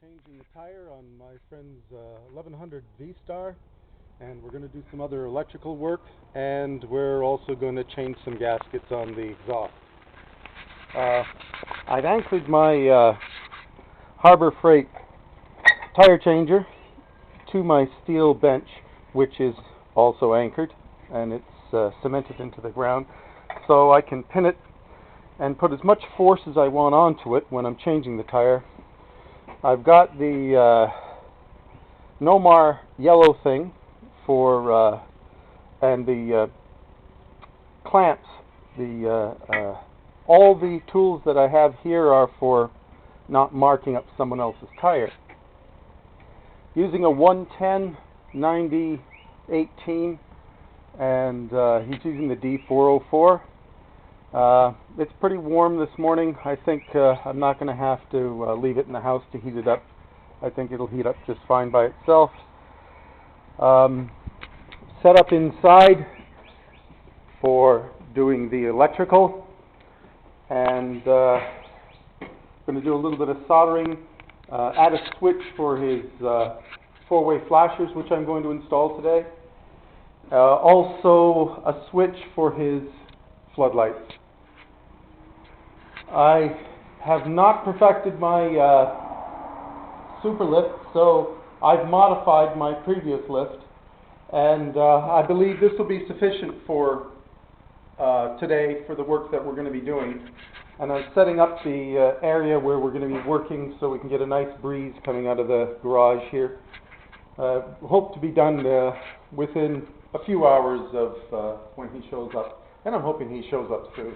Changing the tire on my friend's 1100 V-Star, and we're going to do some other electrical work, and we're also going to change some gaskets on the exhaust. I've anchored my Harbor Freight tire changer to my steel bench, which is also anchored, and it's cemented into the ground, so I can pin it and put as much force as I want onto it when I'm changing the tire. I've got the Nomar yellow thing for and the clamps. All the tools that I have here are for not marking up someone else's tire. Using a 110 90 18, and he's using the D404. It's pretty warm this morning. I think I'm not going to have to leave it in the house to heat it up. I think it'll heat up just fine by itself. Set up inside for doing the electrical, and going to do a little bit of soldering. Add a switch for his four-way flashers, which I'm going to install today. Also a switch for his floodlights. I have not perfected my super lift, so I've modified my previous lift, and I believe this will be sufficient for today for the work that we're going to be doing. And I'm setting up the area where we're going to be working so we can get a nice breeze coming out of the garage here. Hope to be done within a few hours of when he shows up, and I'm hoping he shows up soon.